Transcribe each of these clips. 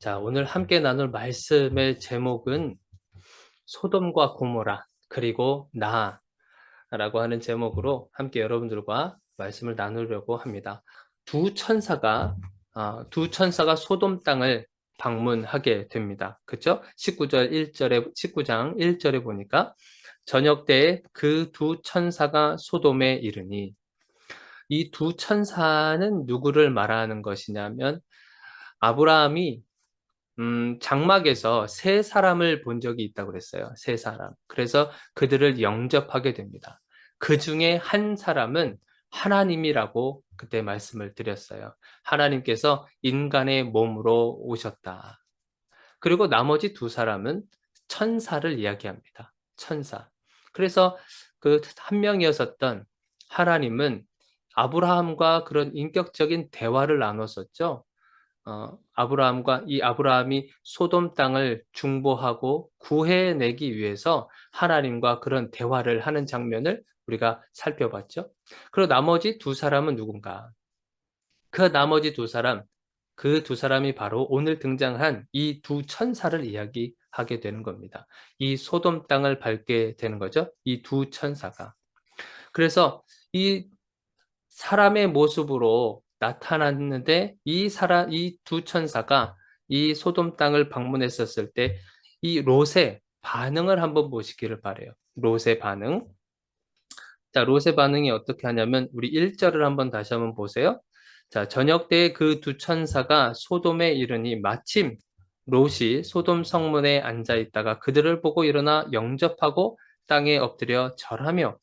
자, 오늘 함께 나눌 말씀의 제목은 소돔과 고모라 그리고 나라고 하는 제목으로 함께 여러분들과 말씀을 나누려고 합니다. 두 천사가 두 천사가 소돔 땅을 방문하게 됩니다. 그렇죠? 19장 1절에 보니까 저녁 때에 그 두 천사가 소돔에 이르니, 이 두 천사는 누구를 말하는 것이냐면, 아브라함이 장막에서 세 사람을 본 적이 있다고 그랬어요. 세 사람. 그래서 그들을 영접하게 됩니다. 그 중에 한 사람은 하나님이라고 그때 말씀을 드렸어요. 하나님께서 인간의 몸으로 오셨다. 그리고 나머지 두 사람은 천사를 이야기합니다. 천사. 그래서 그 한 명이었었던 하나님은 아브라함과 그런 인격적인 대화를 나눴었죠. 아브라함이 소돔 땅을 중보하고 구해내기 위해서 하나님과 그런 대화를 하는 장면을 우리가 살펴봤죠. 그리고 나머지 두 사람은 누군가? 그 나머지 두 사람, 그 두 사람이 바로 오늘 등장한 이 두 천사를 이야기하게 되는 겁니다. 이 소돔 땅을 밟게 되는 거죠. 이 두 천사가. 그래서 이 사람의 모습으로 나타났는데, 이 두 천사가 이 소돔 땅을 방문했었을 때 이 롯의 반응을 한번 보시기를 바래요. 롯의 반응. 자, 롯의 반응이 어떻게 하냐면 우리 1절을 한번 다시 한번 보세요. 자, 저녁 때에 그 두 천사가 소돔에 이르니 마침 롯이 소돔 성문에 앉아 있다가 그들을 보고 일어나 영접하고 땅에 엎드려 절하며,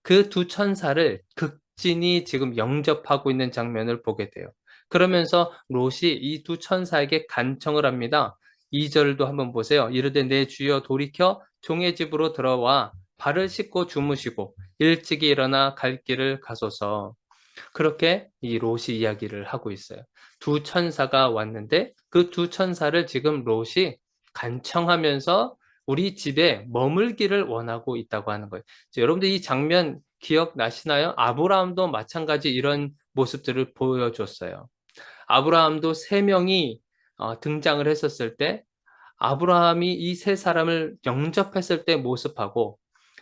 그 두 천사를 극진히 지금 영접하고 있는 장면을 보게 돼요. 그러면서 롯이 이 두 천사에게 간청을 합니다. 2절도 한번 보세요. 이르되 내 주여 돌이켜 종의 집으로 들어와 발을 씻고 주무시고 일찍이 일어나 갈 길을 가소서. 그렇게 이 롯이 이야기를 하고 있어요. 두 천사가 왔는데 그 두 천사를 지금 롯이 간청하면서 우리 집에 머물기를 원하고 있다고 하는 거예요. 여러분들 이 장면 기억나시나요? 아브라함도 마찬가지 이런 모습들을 보여줬어요. 아브라함도 세 명이 등장을 했었을 때, 아브라함이 이 세 사람을 영접했을 때 모습하고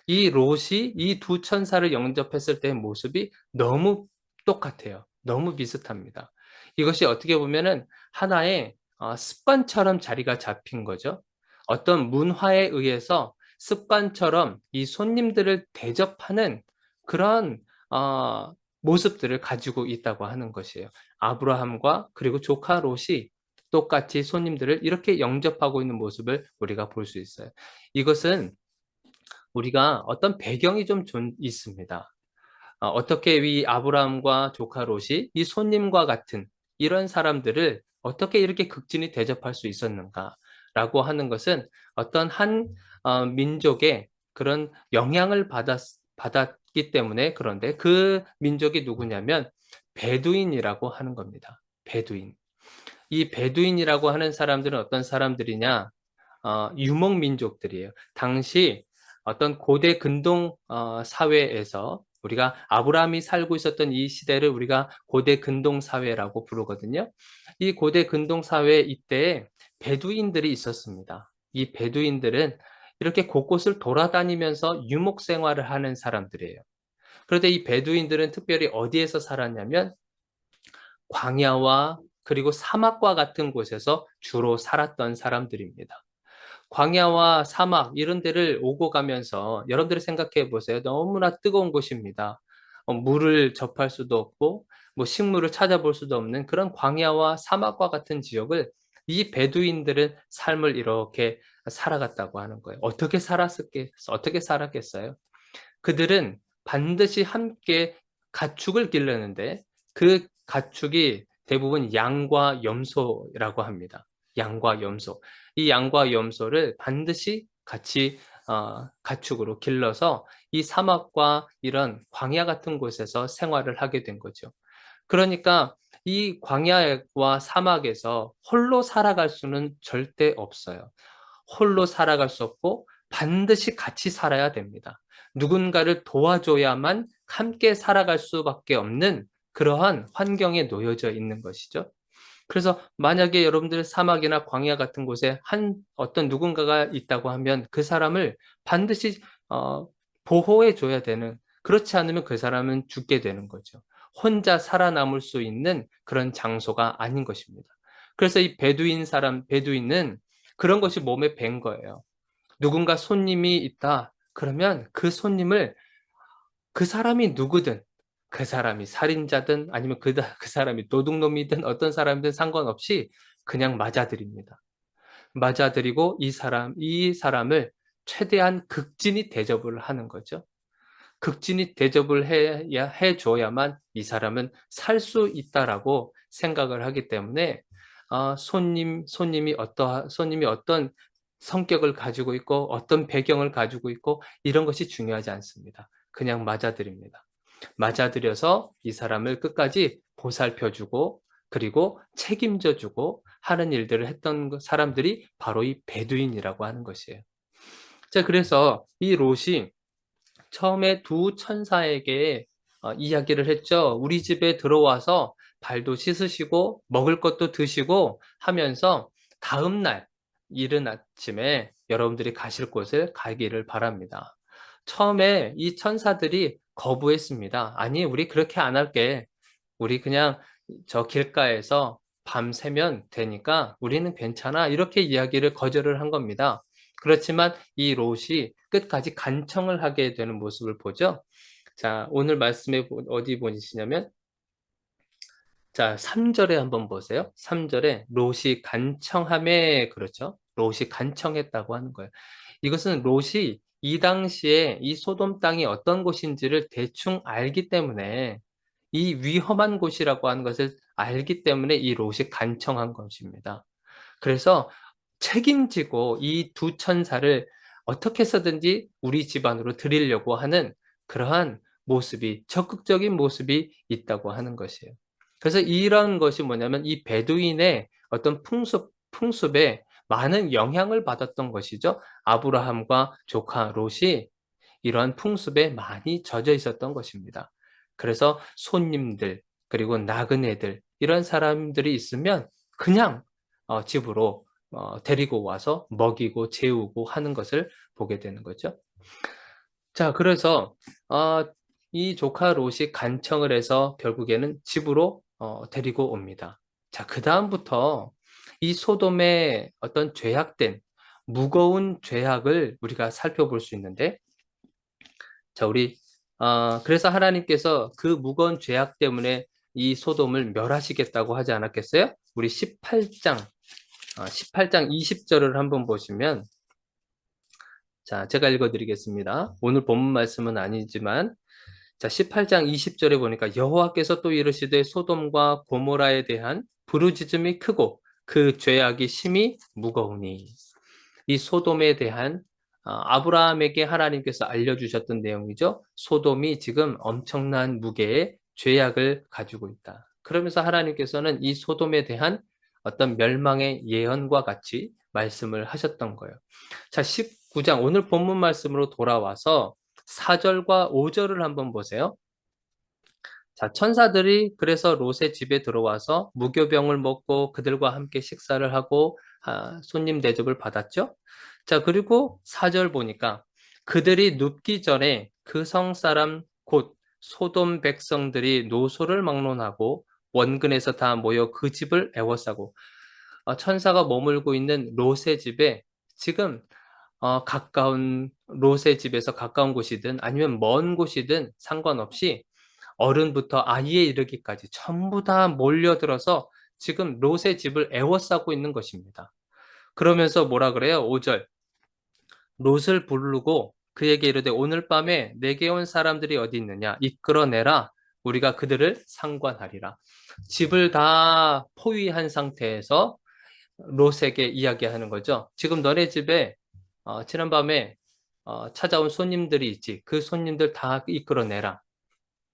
이 롯이 이 두 천사를 영접했을 때의 모습이 너무 똑같아요. 너무 비슷합니다. 이것이 어떻게 보면은 하나의 습관처럼 자리가 잡힌 거죠. 어떤 문화에 의해서 습관처럼 이 손님들을 대접하는 그런 모습들을 가지고 있다고 하는 것이에요. 아브라함과 그리고 조카 롯이 똑같이 손님들을 이렇게 영접하고 있는 모습을 우리가 볼 수 있어요. 이것은 우리가 어떤 배경이 좀 있습니다. 어떻게 이 아브라함과 조카 롯이 이 손님과 같은 이런 사람들을 어떻게 이렇게 극진히 대접할 수 있었는가라고 하는 것은 어떤 한 민족의 그런 영향을 받았기 때문에. 그런데 그 민족이 누구냐면 베두인이라고 하는 겁니다. 베두인. 이 베두인이라고 하는 사람들은 어떤 사람들이냐? 유목민족들이에요. 당시 어떤 고대 근동 사회에서, 우리가 아브라함이 살고 있었던 이 시대를 우리가 고대 근동 사회라고 부르거든요. 이 고대 근동 사회 이때에 베두인들이 있었습니다. 이 베두인들은 이렇게 곳곳을 돌아다니면서 유목 생활을 하는 사람들이에요. 그런데 이 베두인들은 특별히 어디에서 살았냐면 광야와 그리고 사막과 같은 곳에서 주로 살았던 사람들입니다. 광야와 사막 이런 데를 오고 가면서 여러분들이 생각해 보세요. 너무나 뜨거운 곳입니다. 물을 접할 수도 없고 뭐 식물을 찾아볼 수도 없는 그런 광야와 사막과 같은 지역을 이 베두인들은 삶을 이렇게 살아갔다고 하는 거예요. 어떻게 살았겠어요? 그들은 반드시 함께 가축을 기르는데, 그 가축이 대부분 양과 염소라고 합니다. 양과 염소. 이 양과 염소를 반드시 같이 가축으로 길러서 이 사막과 이런 광야 같은 곳에서 생활을 하게 된 거죠. 그러니까 이 광야와 사막에서 홀로 살아갈 수는 절대 없어요. 홀로 살아갈 수 없고 반드시 같이 살아야 됩니다. 누군가를 도와줘야만 함께 살아갈 수밖에 없는 그러한 환경에 놓여져 있는 것이죠. 그래서 만약에 여러분들 사막이나 광야 같은 곳에 어떤 누군가가 있다고 하면 그 사람을 반드시 어, 보호해 줘야 되는, 그렇지 않으면 그 사람은 죽게 되는 거죠. 혼자 살아남을 수 있는 그런 장소가 아닌 것입니다. 그래서 이 베두인은 그런 것이 몸에 밴 거예요. 누군가 손님이 있다. 그러면 그 손님을, 그 사람이 누구든, 그 사람이 살인자든 아니면 그 사람이 도둑놈이든 어떤 사람이든 상관없이 그냥 맞아들입니다. 맞아들이고 이 사람을 최대한 극진히 대접을 하는 거죠. 극진히 대접을 해줘야만 이 사람은 살 수 있다라고 생각을 하기 때문에 손님이 어떤 성격을 가지고 있고 어떤 배경을 가지고 있고 이런 것이 중요하지 않습니다. 그냥 맞아들입니다. 맞아들여서 이 사람을 끝까지 보살펴주고 그리고 책임져주고 하는 일들을 했던 사람들이 바로 이 베두인이라고 하는 것이에요. 자, 그래서 이 롯이 처음에 두 천사에게 이야기를 했죠. 우리 집에 들어와서 발도 씻으시고 먹을 것도 드시고 하면서 다음 날 이른 아침에 여러분들이 가실 곳을 가기를 바랍니다. 처음에 이 천사들이 거부했습니다. 아니, 우리 그렇게 안 할게. 우리 그냥 저 길가에서 밤새면 되니까 우리는 괜찮아. 이렇게 이야기를 거절을 한 겁니다. 그렇지만 이 롯이 끝까지 간청을 하게 되는 모습을 보죠. 자, 오늘 말씀에 어디 보시냐면, 자, 3절에 한번 보세요. 3절에 롯이 간청함에, 그렇죠? 롯이 간청했다고 하는 거예요. 이것은 롯이 이 당시에 이 소돔 땅이 어떤 곳인지를 대충 알기 때문에, 이 위험한 곳이라고 하는 것을 알기 때문에 이 롯이 간청한 것입니다. 그래서 책임지고 이 두 천사를 어떻게 해서든지 우리 집안으로 드리려고 하는 그러한 모습이, 적극적인 모습이 있다고 하는 것이에요. 그래서 이런 것이 뭐냐면 이 베두인의 어떤 풍습에 많은 영향을 받았던 것이죠. 아브라함과 조카 롯이 이러한 풍습에 많이 젖어 있었던 것입니다. 그래서 손님들, 그리고 나그네들, 이런 사람들이 있으면 그냥 집으로 데리고 와서 먹이고 재우고 하는 것을 보게 되는 거죠. 자, 그래서 이 조카 롯이 간청을 해서 결국에는 집으로 데리고 옵니다. 자, 그 다음부터 이 소돔의 어떤 죄악된 무거운 죄악을 우리가 살펴볼 수 있는데, 자, 그래서 하나님께서 그 무거운 죄악 때문에 이 소돔을 멸하시겠다고 하지 않았겠어요? 우리 18장 20절을 한번 보시면, 자, 제가 읽어드리겠습니다. 오늘 본문 말씀은 아니지만, 자, 18장 20절에 보니까 여호와께서 또 이르시되 소돔과 고모라에 대한 부르짖음이 크고 그 죄악이 심히 무거우니, 이 소돔에 대한 아브라함에게 하나님께서 알려주셨던 내용이죠. 소돔이 지금 엄청난 무게의 죄악을 가지고 있다. 그러면서 하나님께서는 이 소돔에 대한 어떤 멸망의 예언과 같이 말씀을 하셨던 거예요. 자, 19장 오늘 본문 말씀으로 돌아와서 4절과 5절을 한번 보세요. 자, 천사들이 그래서 롯의 집에 들어와서 무교병을 먹고 그들과 함께 식사를 하고 손님 대접을 받았죠. 자, 그리고 4절 보니까 그들이 눕기 전에 그 성 사람 곧 소돔 백성들이 노소를 막론하고 원근에서 다 모여 그 집을 애워싸고, 천사가 머물고 있는 롯의 집에 지금 가까운 롯의 집에서 가까운 곳이든 아니면 먼 곳이든 상관없이 어른부터 아이에 이르기까지 전부 다 몰려들어서 지금 롯의 집을 애워싸고 있는 것입니다. 그러면서 뭐라 그래요? 5절. 롯을 부르고 그에게 이르되 오늘 밤에 내게 온 사람들이 어디 있느냐? 이끌어내라. 우리가 그들을 상관하리라. 집을 다 포위한 상태에서 롯에게 이야기하는 거죠. 지금 너네 집에 지난밤에 찾아온 손님들이 있지. 그 손님들 다 이끌어내라.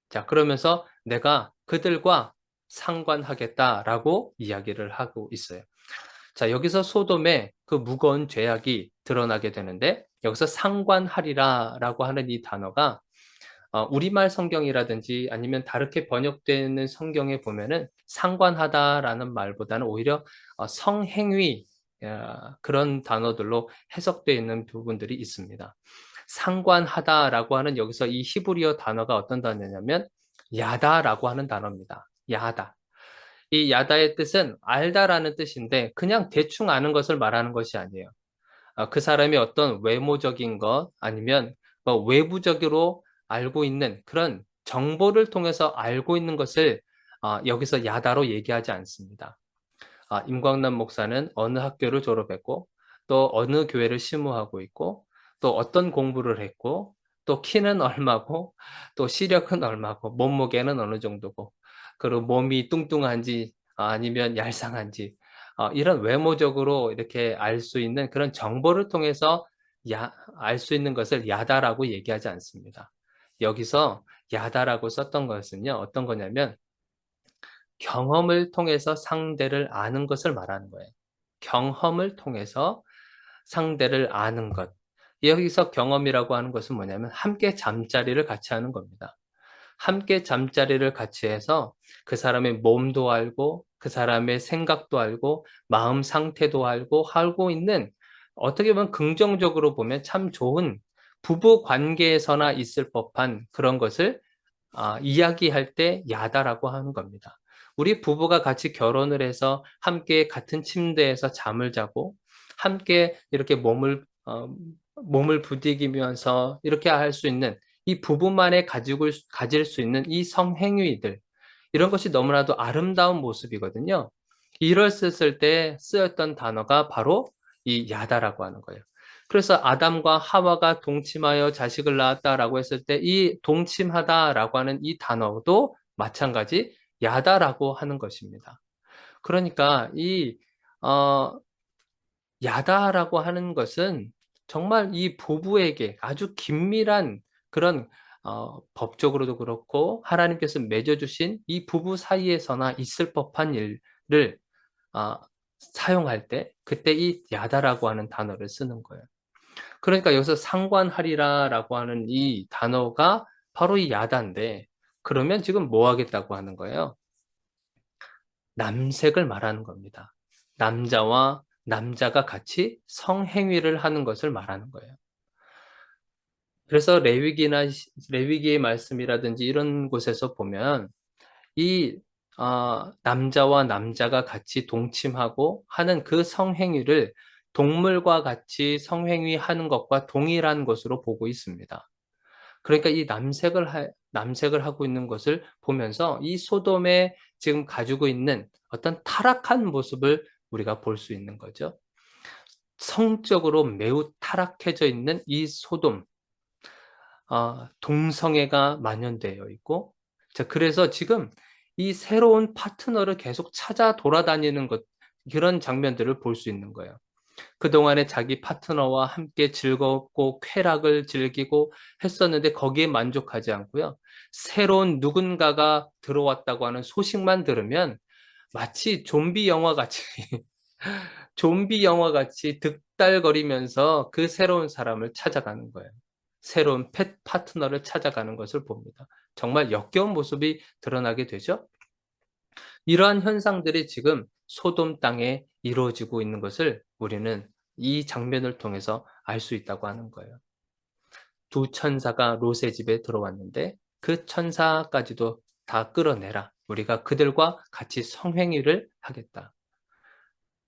자, 그러면서 내가 그들과 상관하겠다라고 이야기를 하고 있어요. 자, 여기서 소돔의 그 무거운 죄악이 드러나게 되는데, 여기서 상관하리라라고 하는 이 단어가 우리말 성경이라든지 아니면 다르게 번역되는 성경에 보면은 상관하다라는 말보다는 오히려 성행위, 그런 단어들로 해석되어 있는 부분들이 있습니다. 상관하다라고 하는 여기서 이 히브리어 단어가 어떤 단어냐면 야다라고 하는 단어입니다. 야다. 이 야다의 뜻은 알다라는 뜻인데 그냥 대충 아는 것을 말하는 것이 아니에요. 그 사람이 어떤 외모적인 것 아니면 뭐 외부적으로 알고 있는 그런 정보를 통해서 알고 있는 것을 여기서 야다로 얘기하지 않습니다. 임광남 목사는 어느 학교를 졸업했고 또 어느 교회를 심무하고 있고 또 어떤 공부를 했고 또 키는 얼마고 또 시력은 얼마고 몸무게는 어느 정도고 그리고 몸이 뚱뚱한지 아니면 얄쌍한지 이런 외모적으로 이렇게 알 수 있는 그런 정보를 통해서 알 수 있는 것을 야다라고 얘기하지 않습니다. 여기서 야다라고 썼던 것은요, 어떤 거냐면 경험을 통해서 상대를 아는 것을 말하는 거예요. 경험을 통해서 상대를 아는 것. 여기서 경험이라고 하는 것은 뭐냐면 함께 잠자리를 같이 하는 겁니다. 함께 잠자리를 같이 해서 그 사람의 몸도 알고 그 사람의 생각도 알고 마음 상태도 알고 있는 어떻게 보면 긍정적으로 보면 참 좋은 부부 관계에서나 있을 법한 그런 것을 이야기할 때 야다라고 하는 겁니다. 우리 부부가 같이 결혼을 해서 함께 같은 침대에서 잠을 자고 함께 이렇게 몸을 부딪히면서 이렇게 할 수 있는 이 부부만에 가질 수 있는 이 성행위들, 이런 것이 너무나도 아름다운 모습이거든요. 이럴 썼을 때 쓰였던 단어가 바로 이 야다라고 하는 거예요. 그래서 아담과 하와가 동침하여 자식을 낳았다라고 했을 때 이 동침하다라고 하는 이 단어도 마찬가지 야다라고 하는 것입니다. 그러니까 이 어, 야다라고 하는 것은 정말 이 부부에게 아주 긴밀한 그런 법적으로도 그렇고 하나님께서 맺어주신 이 부부 사이에서나 있을 법한 일을 아, 사용할 때 그때 이 야다라고 하는 단어를 쓰는 거예요. 그러니까 여기서 상관하리라라고 하는 이 단어가 바로 이 야다인데 그러면 지금 뭐 하겠다고 하는 거예요? 남색을 말하는 겁니다. 남자와 남자가 같이 성행위를 하는 것을 말하는 거예요. 그래서 레위기의 말씀이라든지 이런 곳에서 보면 이 남자와 남자가 같이 동침하고 하는 그 성행위를 동물과 같이 성행위하는 것과 동일한 것으로 보고 있습니다. 그러니까 이 남색을 하고 있는 것을 보면서 이 소돔에 지금 가지고 있는 어떤 타락한 모습을 우리가 볼 수 있는 거죠. 성적으로 매우 타락해져 있는 이 소돔, 동성애가 만연되어 있고, 자, 그래서 지금 이 새로운 파트너를 계속 찾아 돌아다니는 그런 장면들을 볼 수 있는 거예요. 그동안에 자기 파트너와 함께 즐겁고 쾌락을 즐기고 했었는데 거기에 만족하지 않고요. 새로운 누군가가 들어왔다고 하는 소식만 들으면 마치 좀비 영화 같이 좀비 영화 같이 득달거리면서 그 새로운 사람을 찾아가는 거예요. 새로운 파트너를 찾아가는 것을 봅니다. 정말 역겨운 모습이 드러나게 되죠. 이러한 현상들이 지금 소돔 땅에 이루어지고 있는 것을 우리는 이 장면을 통해서 알 수 있다고 하는 거예요. 두 천사가 롯의 집에 들어왔는데 그 천사까지도 다 끌어내라. 우리가 그들과 같이 성행위를 하겠다.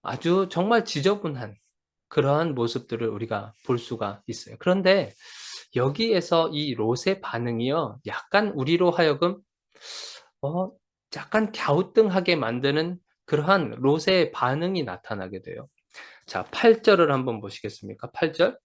아주 정말 지저분한 그러한 모습들을 우리가 볼 수가 있어요. 그런데 여기에서 이 롯의 반응이요, 약간 우리로 하여금 어, 약간 갸우뚱하게 만드는 그러한 롯의 반응이 나타나게 돼요. 자, 8절을 한번 보시겠습니까? 8절.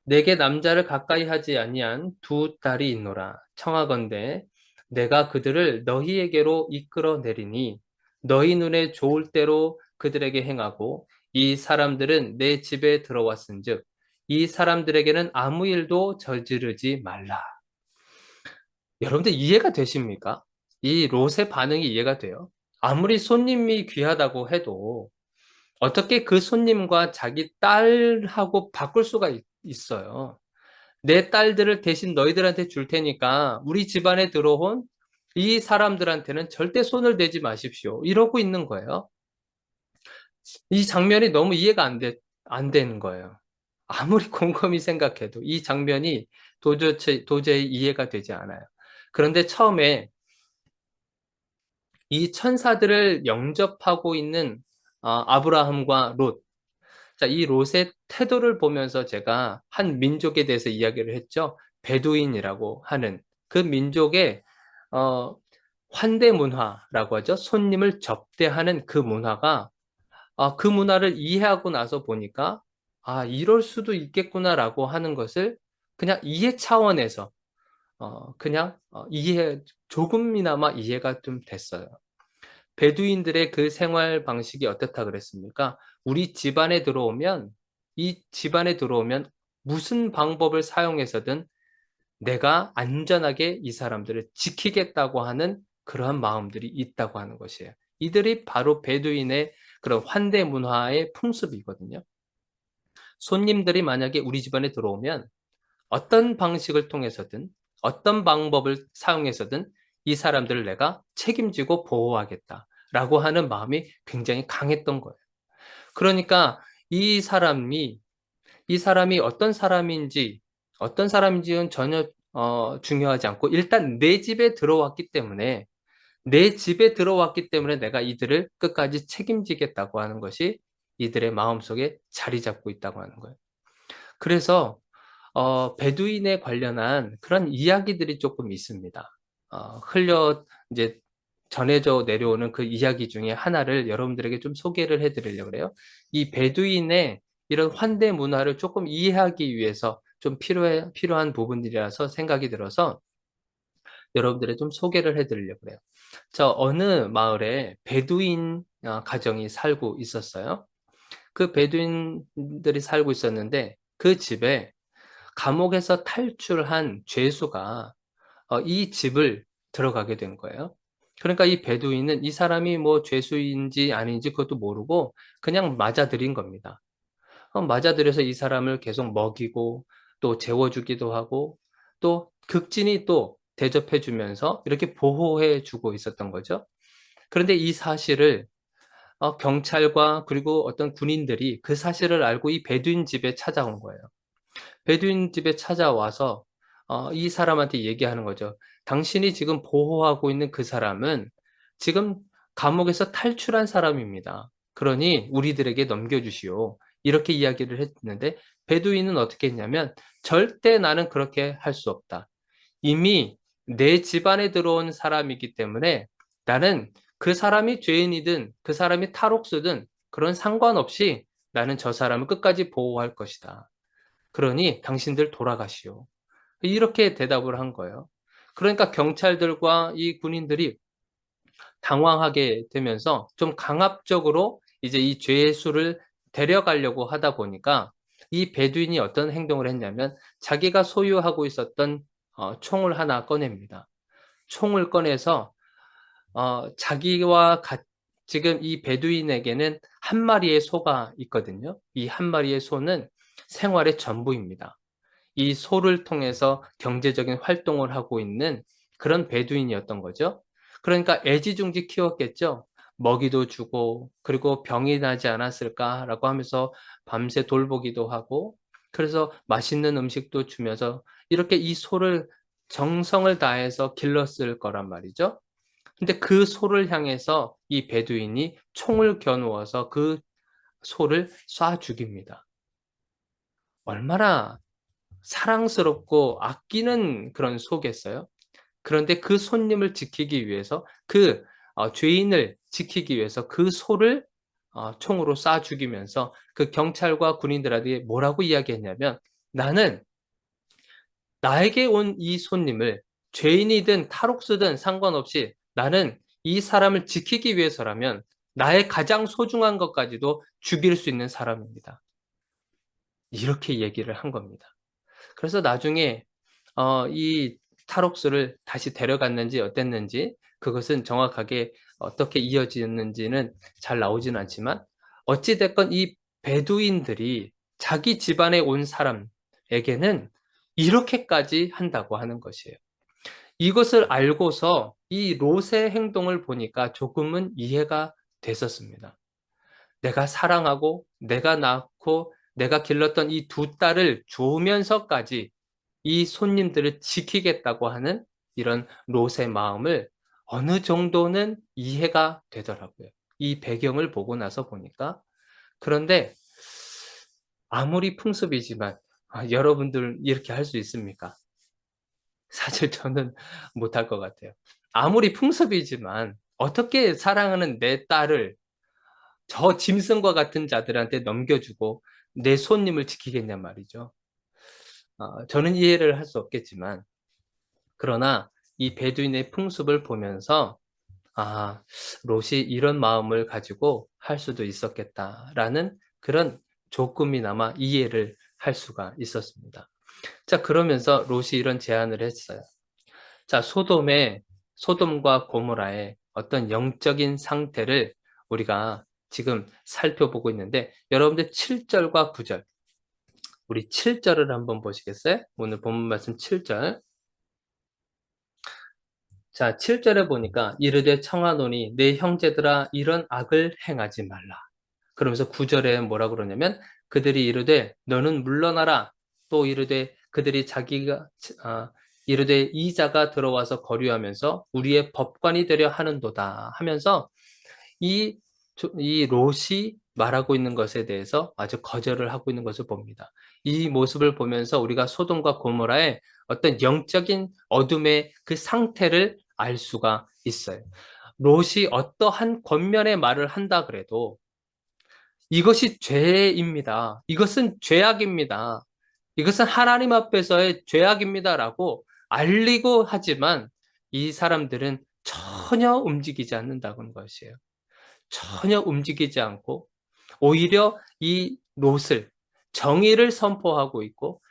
내게 남자를 가까이 하지 아니한 두 딸이 있노라. 청하건대 내가 그들을 너희에게로 이끌어 내리니 너희 눈에 좋을 대로 그들에게 행하고 이 사람들은 내 집에 들어왔은즉 이 사람들에게는 아무 일도 저지르지 말라. 여러분들 이해가 되십니까? 이 롯의 반응이 이해가 돼요. 아무리 손님이 귀하다고 해도 어떻게 그 손님과 자기 딸하고 바꿀 수가 있어요. 내 딸들을 대신 너희들한테 줄 테니까 우리 집안에 들어온 이 사람들한테는 절대 손을 대지 마십시오. 이러고 있는 거예요. 이 장면이 너무 이해가 안 되는 거예요. 아무리 곰곰이 생각해도 이 장면이 도저히 이해가 되지 않아요. 그런데 처음에 이 천사들을 영접하고 있는 아브라함과 롯. 자, 이 롯의 태도를 보면서 제가 한 민족에 대해서 이야기를 했죠. 베두인이라고 하는 그 민족의 어, 환대 문화라고 하죠. 손님을 접대하는 그 문화가 그 문화를 이해하고 나서 보니까 이럴 수도 있겠구나라고 하는 것을 그냥 이해 차원에서 그냥 조금이나마 이해가 좀 됐어요. 베두인들의 그 생활 방식이 어떻다 그랬습니까? 우리 집안에 들어오면 이 집안에 들어오면 무슨 방법을 사용해서든 내가 안전하게 이 사람들을 지키겠다고 하는 그러한 마음들이 있다고 하는 것이에요. 이들이 바로 베두인의 그런 환대 문화의 풍습이거든요. 손님들이 만약에 우리 집안에 들어오면 어떤 방식을 통해서든 어떤 방법을 사용해서든 이 사람들을 내가 책임지고 보호하겠다라고 하는 마음이 굉장히 강했던 거예요. 그러니까 이 사람이 어떤 사람인지는 전혀 중요하지 않고 일단 내 집에 들어왔기 때문에 내가 이들을 끝까지 책임지겠다고 하는 것이 이들의 마음속에 자리 잡고 있다고 하는 거예요. 그래서 베두인에 관련한 그런 이야기들이 조금 있습니다. 이제 전해져 내려오는 그 이야기 중에 하나를 여러분들에게 좀 소개를 해 드리려고 그래요. 이 베두인의 이런 환대 문화를 조금 이해하기 위해서 좀 필요한 부분들이라서 생각이 들어서 여러분들에게 좀 소개를 해 드리려고 그래요. 어느 마을에 베두인 가정이 살고 있었어요. 그 베두인들이 살고 있었는데 그 집에 감옥에서 탈출한 죄수가 이 집을 들어가게 된 거예요. 그러니까 이 베두인은 이 사람이 뭐 죄수인지 아닌지 그것도 모르고 그냥 맞아들인 겁니다. 맞아들여서 이 사람을 계속 먹이고 또 재워주기도 하고 또 극진히 또 대접해 주면서 이렇게 보호해 주고 있었던 거죠. 그런데 이 사실을 경찰과 그리고 어떤 군인들이 그 사실을 알고 이 베두인 집에 찾아온 거예요. 베두인 집에 찾아와서 이 사람한테 얘기하는 거죠. 당신이 지금 보호하고 있는 그 사람은 지금 감옥에서 탈출한 사람입니다. 그러니 우리들에게 넘겨주시오. 이렇게 이야기를 했는데 베두인은 어떻게 했냐면 절대 나는 그렇게 할 수 없다. 이미 내 집안에 들어온 사람이기 때문에 나는 그 사람이 죄인이든 그 사람이 탈옥수든 그런 상관없이 나는 저 사람을 끝까지 보호할 것이다. 그러니 당신들 돌아가시오. 이렇게 대답을 한 거예요. 그러니까 경찰들과 이 군인들이 당황하게 되면서 좀 강압적으로 이제 이 죄수를 데려가려고 하다 보니까 이 베두인이 어떤 행동을 했냐면 자기가 소유하고 있었던 총을 하나 꺼냅니다. 총을 꺼내서 자기와 지금 이 베두인에게는 한 마리의 소가 있거든요. 이 한 마리의 소는 생활의 전부입니다. 이 소를 통해서 경제적인 활동을 하고 있는 그런 베두인이었던 거죠. 그러니까 애지중지 키웠겠죠. 먹이도 주고 그리고 병이 나지 않았을까라고 하면서 밤새 돌보기도 하고 그래서 맛있는 음식도 주면서 이렇게 이 소를 정성을 다해서 길렀을 거란 말이죠. 근데 그 소를 향해서 이 베두인이 총을 겨누어서 그 소를 쏴 죽입니다. 얼마나 사랑스럽고 아끼는 그런 소겠어요? 그런데 그 손님을 지키기 위해서 죄인을 지키기 위해서 그 소를 총으로 쏴 죽이면서 그 경찰과 군인들에게 뭐라고 이야기했냐면 나는 나에게 온 이 손님을 죄인이든 탈옥수든 상관없이 나는 이 사람을 지키기 위해서라면 나의 가장 소중한 것까지도 죽일 수 있는 사람입니다. 이렇게 얘기를 한 겁니다. 그래서 나중에 이 탈옥수를 다시 데려갔는지 어땠는지 그것은 정확하게 어떻게 이어지는지는 잘 나오지는 않지만 어찌 됐건 이 베두인들이 자기 집안에 온 사람에게는 이렇게까지 한다고 하는 것이에요. 이것을 알고서 이 롯의 행동을 보니까 조금은 이해가 됐었습니다. 내가 사랑하고 내가 낳고 내가 길렀던 이 두 딸을 주면서까지 이 손님들을 지키겠다고 하는 이런 롯의 마음을 어느 정도는 이해가 되더라고요. 이 배경을 보고 나서 보니까. 그런데 아무리 풍습이지만 여러분들 이렇게 할 수 있습니까? 사실 저는 못할 것 같아요. 아무리 풍습이지만 어떻게 사랑하는 내 딸을 저 짐승과 같은 자들한테 넘겨주고 내 손님을 지키겠냔 말이죠. 저는 이해를 할 수 없겠지만, 그러나 이 베두인의 풍습을 보면서 아, 롯이 이런 마음을 가지고 할 수도 있었겠다라는 그런 조금이나마 이해를 할 수가 있었습니다. 자, 그러면서 롯이 이런 제안을 했어요. 자, 소돔과 고모라의 어떤 영적인 상태를 우리가 지금 살펴보고 있는데, 여러분들 7절과 9절, 우리 7절을 한번 보시겠어요? 오늘 본문 말씀 7절. 자, 7절에 보니까 이르되 청하노니 내 형제들아 이런 악을 행하지 말라. 그러면서 9절에 뭐라 그러냐면 그들이 이르되 너는 물러나라. 또 이르되 그들이 아, 이르되 이 자가 들어와서 거류하면서 우리의 법관이 되려 하는도다 하면서 이, 이 롯이 말하고 있는 것에 대해서 아주 거절을 하고 있는 것을 봅니다. 이 모습을 보면서 우리가 소돔과 고모라의 어떤 영적인 어둠의 그 상태를 알 수가 있어요. 롯이 어떠한 권면의 말을 한다 그래도 이것이 죄입니다. 이것은 죄악입니다. 이것은 하나님 앞에서의 죄악입니다라고 알리고 하지만 이 사람들은 전혀 움직이지 않는다는 것이에요. 전혀 움직이지 않고 오히려 이 롯을 정의를 선포하고 있고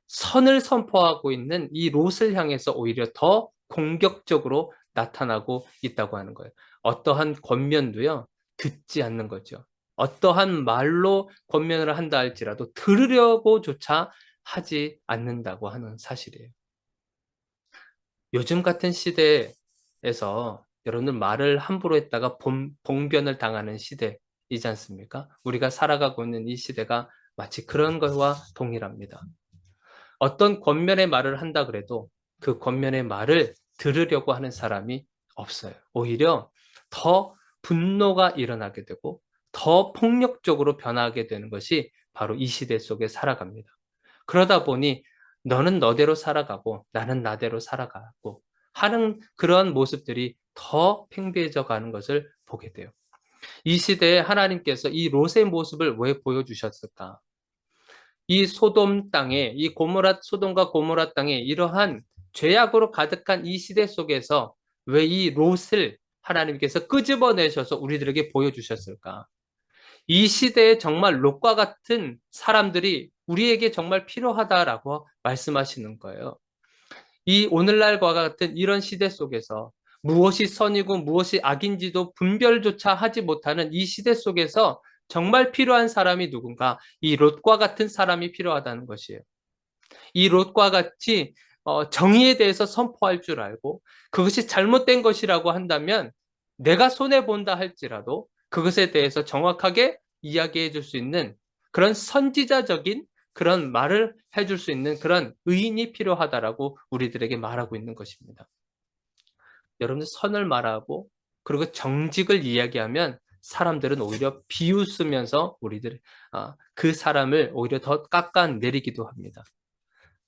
선을 선포하고 있는 이 롯을 향해서 오히려 더 공격적으로 나타나고 있다고 하는 거예요. 어떠한 권면도요, 듣지 않는 거죠. 어떠한 말로 권면을 한다 할지라도 들으려고조차 하지 않는다고 하는 사실이에요. 요즘 같은 시대에서 여러분들 말을 함부로 했다가 봉변을 당하는 시대이지 않습니까? 우리가 살아가고 있는 이 시대가 마치 그런 것과 동일합니다. 어떤 권면의 말을 한다 그래도 그 권면의 말을 들으려고 하는 사람이 없어요. 오히려 더 분노가 일어나게 되고 더 폭력적으로 변하게 되는 것이 바로 이 시대 속에 살아갑니다. 그러다 보니 너는 너대로 살아가고 나는 나대로 살아가고 하는 그런 모습들이 더 팽배해져 가는 것을 보게 돼요. 이 시대에 하나님께서 이 롯의 모습을 왜 보여주셨을까? 이 소돔 땅에, 이 소돔과 고모라 땅에 이러한 죄악으로 가득한 이 시대 속에서 왜 이 롯을 하나님께서 끄집어내셔서 우리들에게 보여주셨을까? 이 시대에 정말 롯과 같은 사람들이 우리에게 정말 필요하다라고 말씀하시는 거예요. 이 오늘날과 같은 이런 시대 속에서 무엇이 선이고 무엇이 악인지도 분별조차 하지 못하는 이 시대 속에서 정말 필요한 사람이 누군가? 이 롯과 같은 사람이 필요하다는 것이에요. 이 롯과 같이 정의에 대해서 선포할 줄 알고 그것이 잘못된 것이라고 한다면 내가 손해본다 할지라도 그것에 대해서 정확하게 이야기해 줄 수 있는 그런 선지자적인 그런 말을 해줄 수 있는 그런 의인이 필요하다라고 우리들에게 말하고 있는 것입니다. 여러분들 선을 말하고 그리고 정직을 이야기하면 사람들은 오히려 비웃으면서 그 사람을 오히려 더 깎아내리기도 합니다.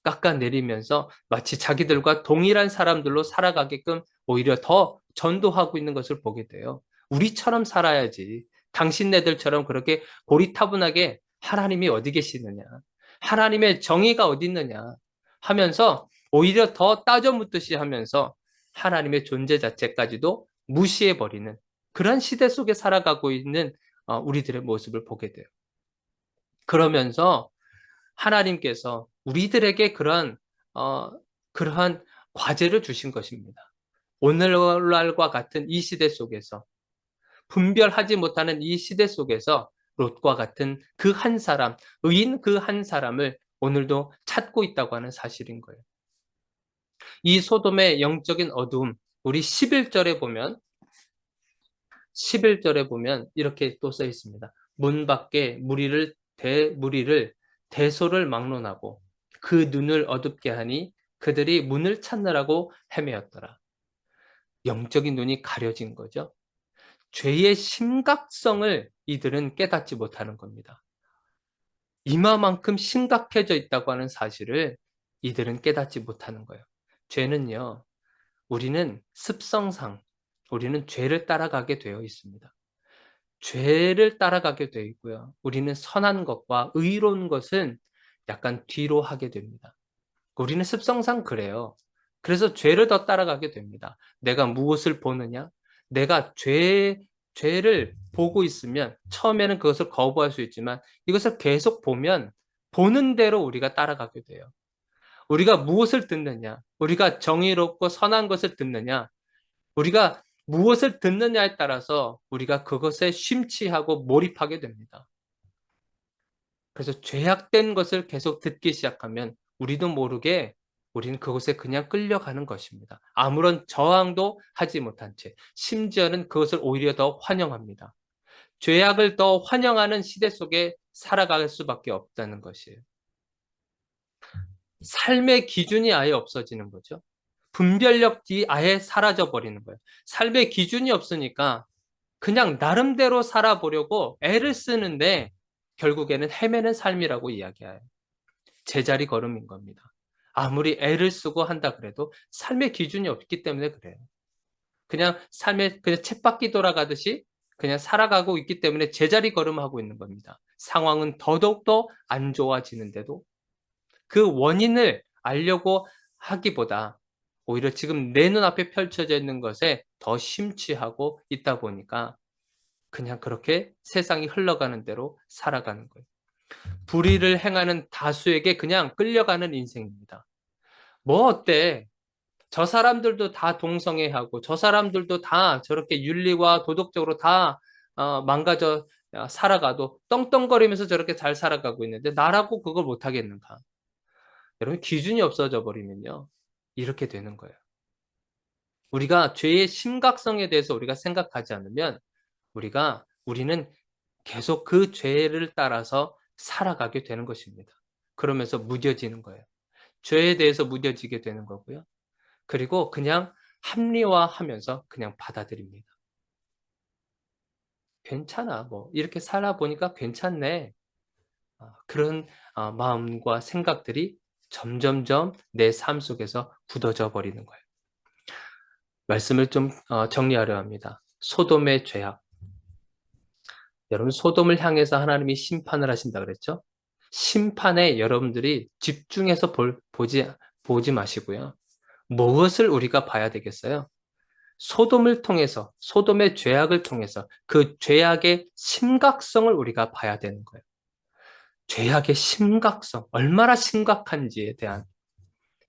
깎아내리면서 마치 자기들과 동일한 사람들로 살아가게끔 오히려 더 전도하고 있는 것을 보게 돼요. 우리처럼 살아야지. 당신네들처럼 그렇게 고리타분하게 하나님이 어디 계시느냐. 하나님의 정의가 어디 있느냐 하면서 오히려 더 따져 묻듯이 하면서 하나님의 존재 자체까지도 무시해버리는 그런 시대 속에 살아가고 있는 우리들의 모습을 보게 돼요. 그러면서 하나님께서 우리들에게 그러한 과제를 주신 것입니다. 오늘날과 같은 이 시대 속에서 분별하지 못하는 이 시대 속에서 롯과 같은 그 한 사람, 의인 그 한 사람을 오늘도 찾고 있다고 하는 사실인 거예요. 이 소돔의 영적인 어두움, 우리 11절에 보면 이렇게 또 써 있습니다. 문 밖에 무리를 대소를 막론하고 그 눈을 어둡게 하니 그들이 문을 찾느라고 헤매었더라. 영적인 눈이 가려진 거죠. 죄의 심각성을 이들은 깨닫지 못하는 겁니다. 이마만큼 심각해져 있다고 하는 사실을 이들은 깨닫지 못하는 거예요. 죄는요, 우리는 습성상 우리는 죄를 따라가게 되어 있습니다. 죄를 따라가게 되어 있고요. 우리는 선한 것과 의로운 것은 약간 뒤로 하게 됩니다. 우리는 습성상 그래요. 그래서 죄를 더 따라가게 됩니다. 내가 무엇을 보느냐? 내가 죄를 보고 있으면 처음에는 그것을 거부할 수 있지만 이것을 계속 보면 보는 대로 우리가 따라가게 돼요. 우리가 무엇을 듣느냐? 우리가 정의롭고 선한 것을 듣느냐? 우리가 무엇을 듣느냐에 따라서 우리가 그것에 심취하고 몰입하게 됩니다. 그래서 죄악된 것을 계속 듣기 시작하면 우리도 모르게 우리는 그것에 그냥 끌려가는 것입니다. 아무런 저항도 하지 못한 채 심지어는 그것을 오히려 더 환영합니다. 죄악을 더 환영하는 시대 속에 살아갈 수밖에 없다는 것이에요. 삶의 기준이 아예 없어지는 거죠. 분별력이 아예 사라져 버리는 거예요. 삶의 기준이 없으니까 그냥 나름대로 살아보려고 애를 쓰는데 결국에는 헤매는 삶이라고 이야기해요. 제자리 걸음인 겁니다. 아무리 애를 쓰고 한다 그래도 삶의 기준이 없기 때문에 그래요. 그냥 그냥 쳇바퀴 돌아가듯이 그냥 살아가고 있기 때문에 제자리 걸음하고 있는 겁니다. 상황은 더더욱더 안 좋아지는데도 그 원인을 알려고 하기보다 오히려 지금 내 눈앞에 펼쳐져 있는 것에 더 심취하고 있다 보니까 그냥 그렇게 세상이 흘러가는 대로 살아가는 거예요. 불의를 행하는 다수에게 그냥 끌려가는 인생입니다. 뭐 어때? 저 사람들도 다 동성애하고 저 사람들도 다 저렇게 윤리와 도덕적으로 다 망가져 살아가도 떵떵거리면서 저렇게 잘 살아가고 있는데 나라고 그걸 못하겠는가? 여러분 기준이 없어져 버리면요. 이렇게 되는 거예요. 우리가 죄의 심각성에 대해서 우리가 생각하지 않으면 우리는 계속 그 죄를 따라서 살아가게 되는 것입니다. 그러면서 무뎌지는 거예요. 죄에 대해서 무뎌지게 되는 거고요. 그리고 그냥 합리화하면서 그냥 받아들입니다. 괜찮아. 뭐 이렇게 살아보니까 괜찮네. 그런 마음과 생각들이 점점점 내 삶 속에서 굳어져 버리는 거예요. 말씀을 좀 정리하려 합니다. 소돔의 죄악. 여러분 소돔을 향해서 하나님이 심판을 하신다 그랬죠? 심판에 여러분들이 집중해서 보지 마시고요. 무엇을 우리가 봐야 되겠어요? 소돔을 통해서, 소돔의 죄악을 통해서 그 죄악의 심각성을 우리가 봐야 되는 거예요. 죄악의 심각성, 얼마나 심각한지에 대한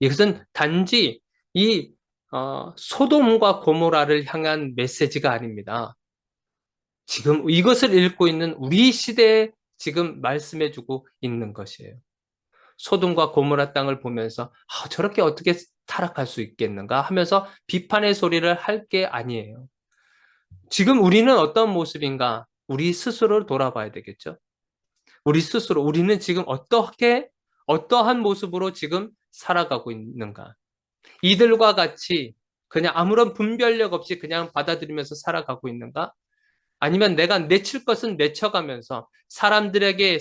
이것은 단지 이 소돔과 고모라를 향한 메시지가 아닙니다. 지금 이것을 읽고 있는 우리 시대에 지금 말씀해주고 있는 것이에요. 소돔과 고모라 땅을 보면서 저렇게 어떻게 타락할 수 있겠는가 하면서 비판의 소리를 할 게 아니에요. 지금 우리는 어떤 모습인가? 우리 스스로를 돌아봐야 되겠죠. 우리 스스로 우리는 지금 어떠한 모습으로 지금 살아가고 있는가? 이들과 같이 그냥 아무런 분별력 없이 그냥 받아들이면서 살아가고 있는가? 아니면 내가 내칠 것은 내쳐가면서 사람들에게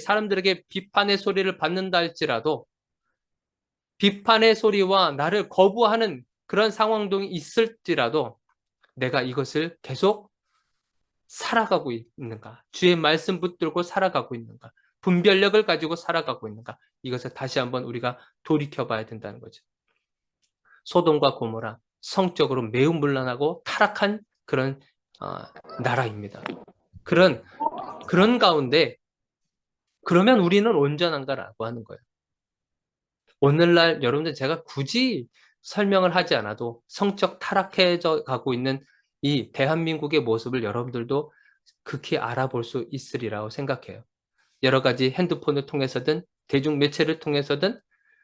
비판의 소리를 받는다 할지라도 비판의 소리와 나를 거부하는 그런 상황도 있을지라도 내가 이것을 계속 살아가고 있는가? 주의 말씀 붙들고 살아가고 있는가? 분별력을 가지고 살아가고 있는가? 이것을 다시 한번 우리가 돌이켜 봐야 된다는 거죠. 소돔과 고모라 성적으로 매우 문란하고 타락한 그런 나라입니다. 그런 가운데 그러면 우리는 온전한가라고 하는 거예요. 오늘날 여러분들 제가 굳이 설명을 하지 않아도 성적 타락해져 가고 있는 이 대한민국의 모습을 여러분들도 극히 알아볼 수 있으리라고 생각해요. 여러 가지 핸드폰을 통해서든 대중 매체를 통해서든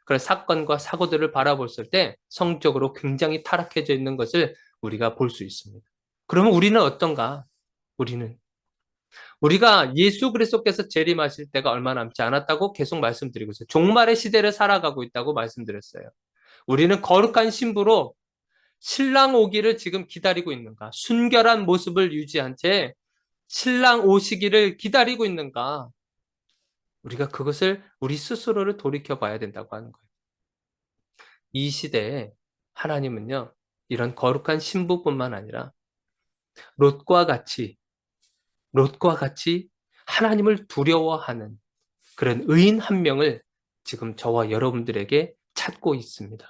그런 사건과 사고들을 바라봤을 때 성적으로 굉장히 타락해져 있는 것을 우리가 볼 수 있습니다. 그러면 우리는 어떤가? 우리가 예수 그리스도께서 재림하실 때가 얼마 남지 않았다고 계속 말씀드리고 있어요. 종말의 시대를 살아가고 있다고 말씀드렸어요. 우리는 거룩한 신부로 신랑 오기를 지금 기다리고 있는가? 순결한 모습을 유지한 채 신랑 오시기를 기다리고 있는가? 우리가 그것을 우리 스스로를 돌이켜 봐야 된다고 하는 거예요. 이 시대에 하나님은요, 이런 거룩한 신부뿐만 아니라 롯과 같이, 롯과 같이 하나님을 두려워하는 그런 의인 한 명을 지금 저와 여러분들에게 찾고 있습니다.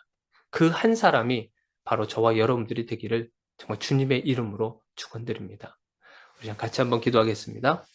그 한 사람이 바로 저와 여러분들이 되기를 정말 주님의 이름으로 축원드립니다. 우리 같이 한번 기도하겠습니다.